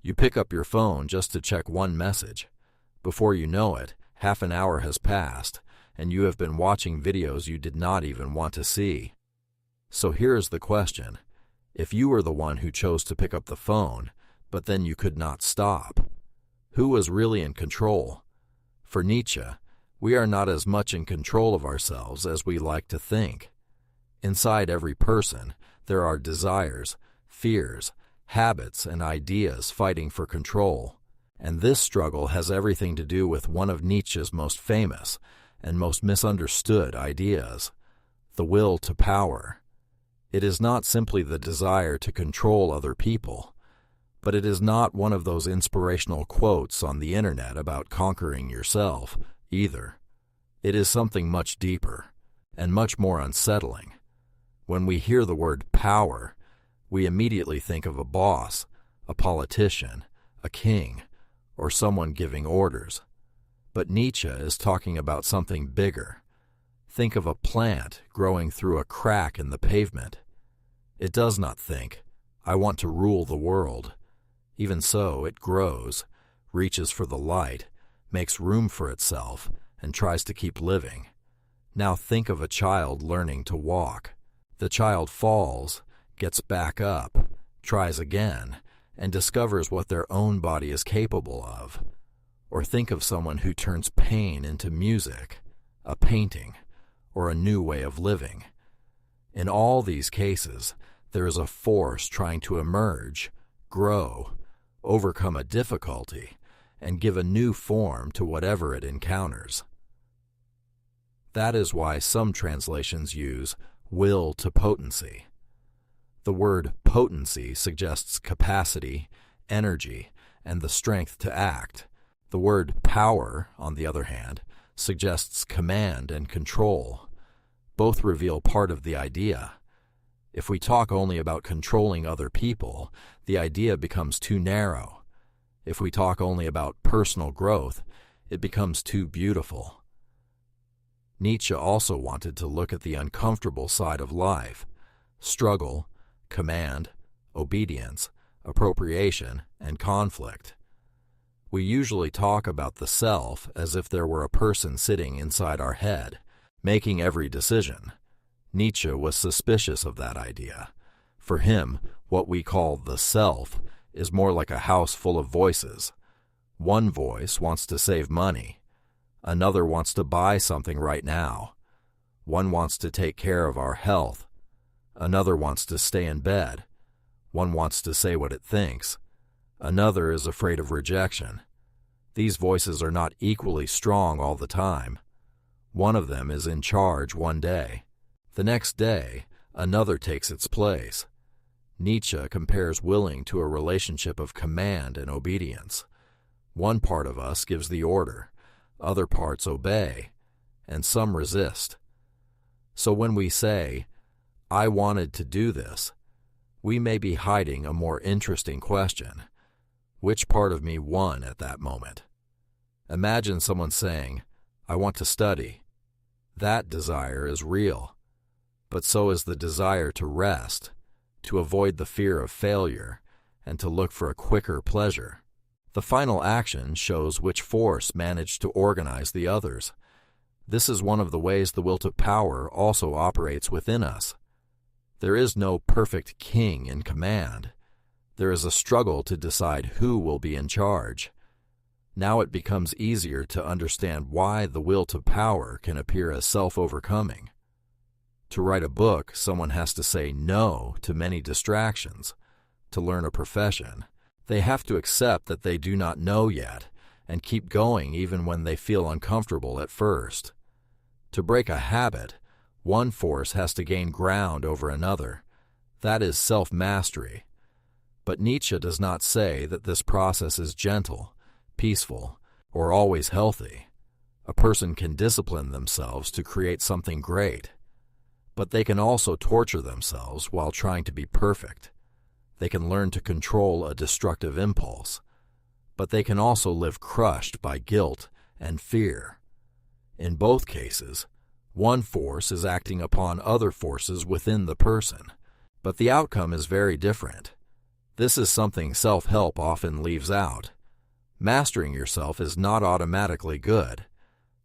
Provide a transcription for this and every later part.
You pick up your phone just to check one message. Before you know it, half an hour has passed, and you have been watching videos you did not even want to see. So here is the question. If you were the one who chose to pick up the phone, but then you could not stop, who was really in control? For Nietzsche, we are not as much in control of ourselves as we like to think. Inside every person, there are desires, fears, habits, and ideas fighting for control. And this struggle has everything to do with one of Nietzsche's most famous and most misunderstood ideas, the will to power. It is not simply the desire to control other people, but it is not one of those inspirational quotes on the internet about conquering yourself, either. It is something much deeper and much more unsettling. When we hear the word power, we immediately think of a boss, a politician, a king, or someone giving orders. But Nietzsche is talking about something bigger. Think of a plant growing through a crack in the pavement. It does not think, I want to rule the world. Even so, it grows, reaches for the light, makes room for itself, and tries to keep living. Now think of a child learning to walk. The child falls, gets back up, tries again, and discovers what their own body is capable of. Or think of someone who turns pain into music, a painting, or a new way of living. In all these cases, there is a force trying to emerge, grow, overcome a difficulty, and give a new form to whatever it encounters. That is why some translations use will to potency. The word potency suggests capacity, energy, and the strength to act. The word power, on the other hand, suggests command and control. Both reveal part of the idea. If we talk only about controlling other people, the idea becomes too narrow. If we talk only about personal growth, it becomes too beautiful. Nietzsche also wanted to look at the uncomfortable side of life: struggle, command, obedience, appropriation, and conflict. We usually talk about the self as if there were a person sitting inside our head, making every decision. Nietzsche was suspicious of that idea. For him, what we call the self is more like a house full of voices. One voice wants to save money. Another wants to buy something right now. One wants to take care of our health. Another wants to stay in bed. One wants to say what it thinks. Another is afraid of rejection. These voices are not equally strong all the time. One of them is in charge one day. The next day, another takes its place. Nietzsche compares willing to a relationship of command and obedience. One part of us gives the order, other parts obey, and some resist. So when we say, I wanted to do this, we may be hiding a more interesting question. Which part of me won at that moment? Imagine someone saying, I want to study. That desire is real, but so is the desire to rest, to avoid the fear of failure, and to look for a quicker pleasure. The final action shows which force managed to organize the others. This is one of the ways the will to power also operates within us. There is no perfect king in command. There is a struggle to decide who will be in charge. Now it becomes easier to understand why the will to power can appear as self-overcoming. To write a book, someone has to say no to many distractions. To learn a profession, they have to accept that they do not know yet and keep going even when they feel uncomfortable at first. To break a habit, one force has to gain ground over another. That is self-mastery. But Nietzsche does not say that this process is gentle, peaceful, or always healthy. A person can discipline themselves to create something great, but they can also torture themselves while trying to be perfect. They can learn to control a destructive impulse, but they can also live crushed by guilt and fear. In both cases, one force is acting upon other forces within the person, but the outcome is very different. This is something self-help often leaves out. Mastering yourself is not automatically good.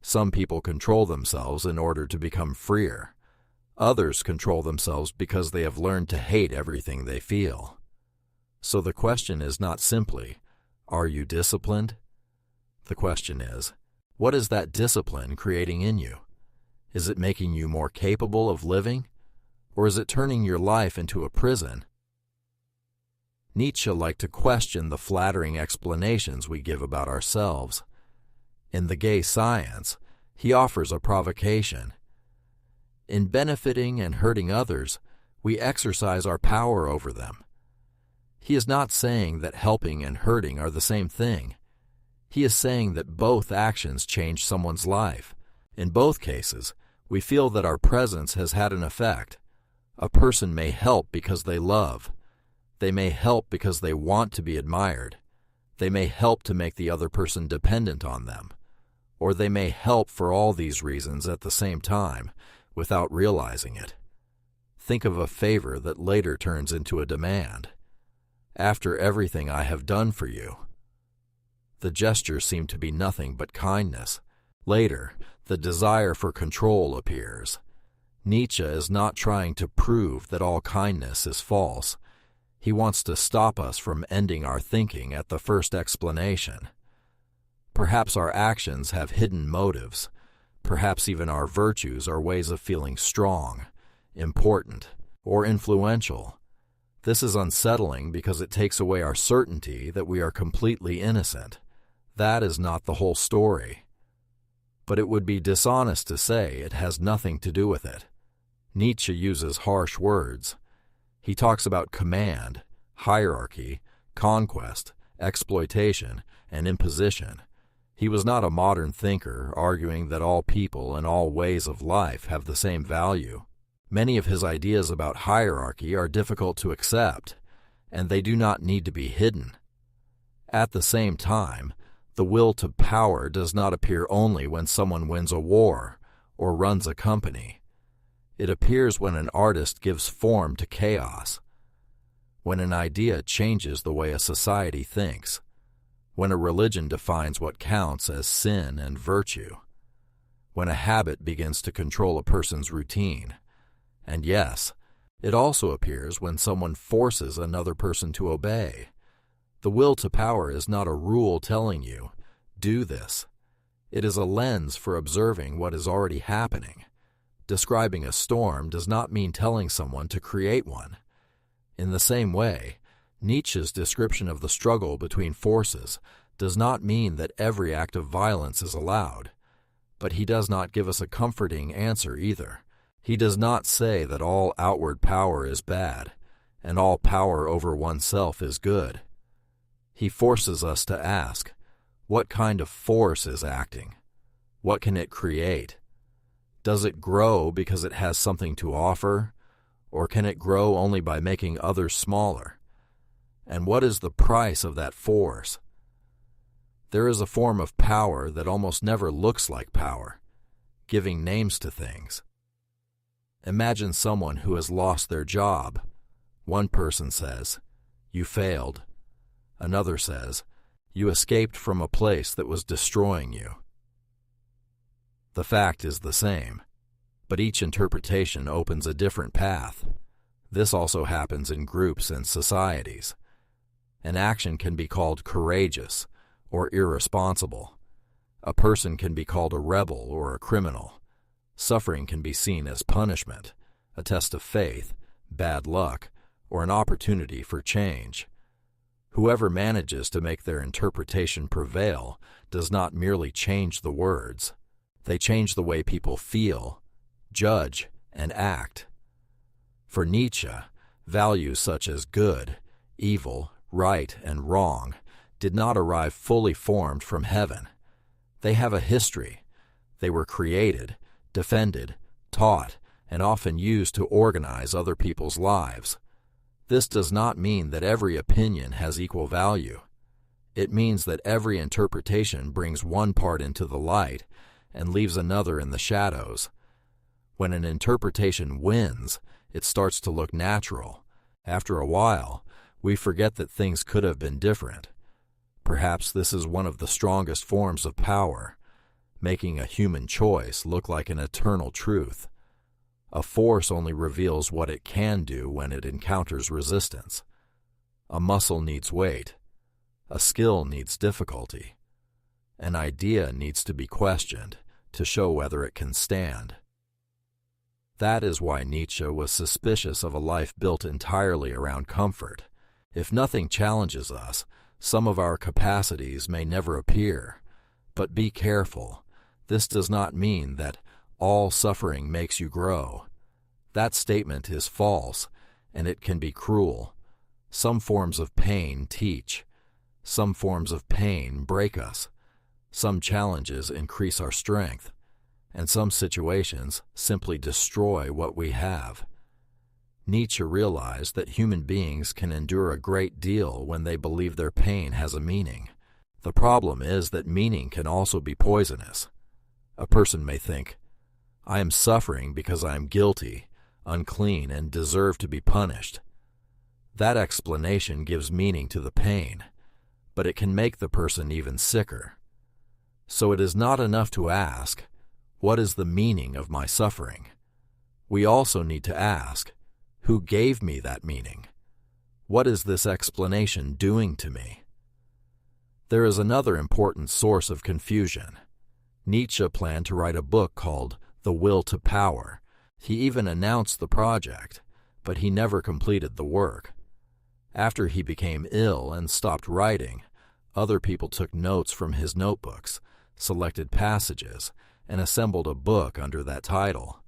Some people control themselves in order to become freer. Others control themselves because they have learned to hate everything they feel. So the question is not simply, are you disciplined? The question is, what is that discipline creating in you? Is it making you more capable of living? Or is it turning your life into a prison? Nietzsche liked to question the flattering explanations we give about ourselves. In The Gay Science, he offers a provocation. In benefiting and hurting others, we exercise our power over them. He is not saying that helping and hurting are the same thing. He is saying that both actions change someone's life. In both cases, we feel that our presence has had an effect. A person may help because they love. They may help because they want to be admired. They may help to make the other person dependent on them. Or they may help for all these reasons at the same time, without realizing it. Think of a favor that later turns into a demand. After everything I have done for you. The gesture seemed to be nothing but kindness. Later, the desire for control appears. Nietzsche is not trying to prove that all kindness is false. He wants to stop us from ending our thinking at the first explanation. Perhaps our actions have hidden motives. Perhaps even our virtues are ways of feeling strong, important, or influential. This is unsettling because it takes away our certainty that we are completely innocent. That is not the whole story. But it would be dishonest to say it has nothing to do with it. Nietzsche uses harsh words. He talks about command, hierarchy, conquest, exploitation, and imposition. He was not a modern thinker arguing that all people and all ways of life have the same value. Many of his ideas about hierarchy are difficult to accept, and they do not need to be hidden. At the same time, the will to power does not appear only when someone wins a war or runs a company. It appears when an artist gives form to chaos, when an idea changes the way a society thinks, when a religion defines what counts as sin and virtue, when a habit begins to control a person's routine. And yes, it also appears when someone forces another person to obey. The will to power is not a rule telling you, do this. It is a lens for observing what is already happening. Describing a storm does not mean telling someone to create one. In the same way, Nietzsche's description of the struggle between forces does not mean that every act of violence is allowed. But he does not give us a comforting answer either. He does not say that all outward power is bad, and all power over oneself is good. He forces us to ask, what kind of force is acting? What can it create? Does it grow because it has something to offer, or can it grow only by making others smaller? And what is the price of that force? There is a form of power that almost never looks like power, giving names to things. Imagine someone who has lost their job. One person says, "You failed." Another says, "You escaped from a place that was destroying you." The fact is the same, but each interpretation opens a different path. This also happens in groups and societies. An action can be called courageous or irresponsible. A person can be called a rebel or a criminal. Suffering can be seen as punishment, a test of faith, bad luck, or an opportunity for change. Whoever manages to make their interpretation prevail does not merely change the words. They change the way people feel, judge, and act. For Nietzsche, values such as good, evil, right, and wrong did not arrive fully formed from heaven. They have a history. They were created, defended, taught, and often used to organize other people's lives. This does not mean that every opinion has equal value. It means that every interpretation brings one part into the light and leaves another in the shadows. When an interpretation wins, it starts to look natural. After a while, We forget that things could have been different. Perhaps this is one of the strongest forms of power, making a human choice look like an eternal truth. A force only reveals what it can do when it encounters resistance. A muscle needs weight. A skill needs difficulty. An idea needs to be questioned to show whether it can stand. That is why Nietzsche was suspicious of a life built entirely around comfort. If nothing challenges us, some of our capacities may never appear. But be careful. This does not mean that all suffering makes you grow. That statement is false, and it can be cruel. Some forms of pain teach. Some forms of pain break us. Some challenges increase our strength, and some situations simply destroy what we have. Nietzsche realized that human beings can endure a great deal when they believe their pain has a meaning. The problem is that meaning can also be poisonous. A person may think, "I am suffering because I am guilty, unclean, and deserve to be punished." That explanation gives meaning to the pain, but it can make the person even sicker. So it is not enough to ask, "What is the meaning of my suffering?" We also need to ask, "Who gave me that meaning? What is this explanation doing to me?" There is another important source of confusion. Nietzsche planned to write a book called The Will to Power. He even announced the project, but he never completed the work. After he became ill and stopped writing, other people took notes from his notebooks, selected passages, and assembled a book under that title.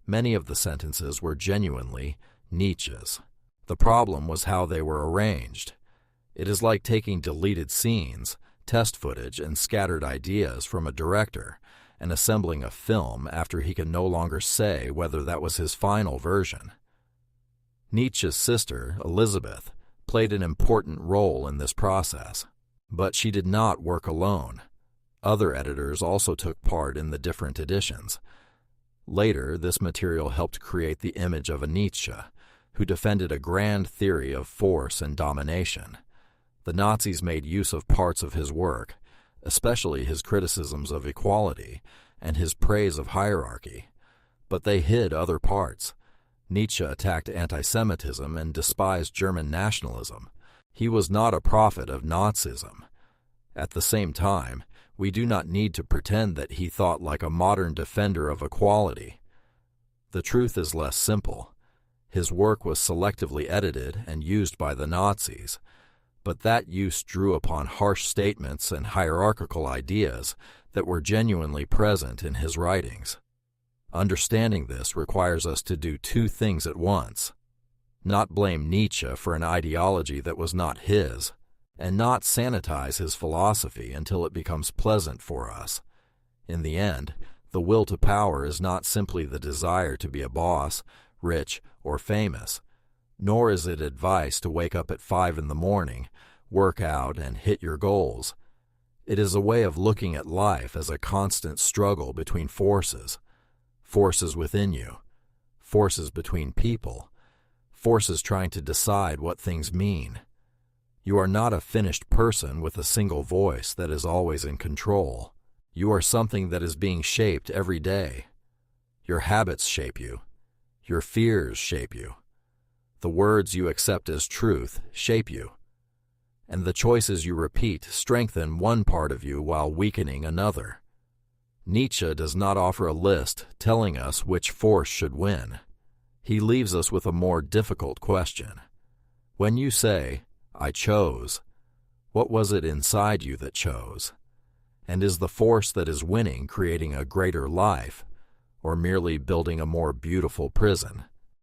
Many of the sentences were genuinely Nietzsche's. The problem was how they were arranged. It is like taking deleted scenes, test footage, and scattered ideas from a director and assembling a film after he can no longer say whether that was his final version. Nietzsche's sister, Elizabeth, played an important role in this process, but she did not work alone. Other editors also took part in the different editions. Later, this material helped create the image of a Nietzsche, who defended a grand theory of force and domination. The Nazis made use of parts of his work, especially his criticisms of equality and his praise of hierarchy, but they hid other parts. Nietzsche attacked anti-Semitism and despised German nationalism. He was not a prophet of Nazism. At the same time, we do not need to pretend that he thought like a modern defender of equality. The truth is less simple. His work was selectively edited and used by the Nazis, but that use drew upon harsh statements and hierarchical ideas that were genuinely present in his writings. Understanding this requires us to do two things at once: not blame Nietzsche for an ideology that was not his, and not sanitize his philosophy until it becomes pleasant for us. In the end, the will to power is not simply the desire to be a boss, rich, or famous, nor is it advice to wake up at 5 in the morning, work out, and hit your goals. It is a way of looking at life as a constant struggle between forces. Forces within you, forces between people, forces trying to decide what things mean. You are not a finished person with a single voice that is always in control. You are something that is being shaped every day. Your habits shape you. Your fears shape you. The words you accept as truth shape you. And the choices you repeat strengthen one part of you while weakening another. Nietzsche does not offer a list telling us which force should win. He leaves us with a more difficult question. When you say, "I chose," what was it inside you that chose? And is the force that is winning creating a greater life, or merely building a more beautiful prison?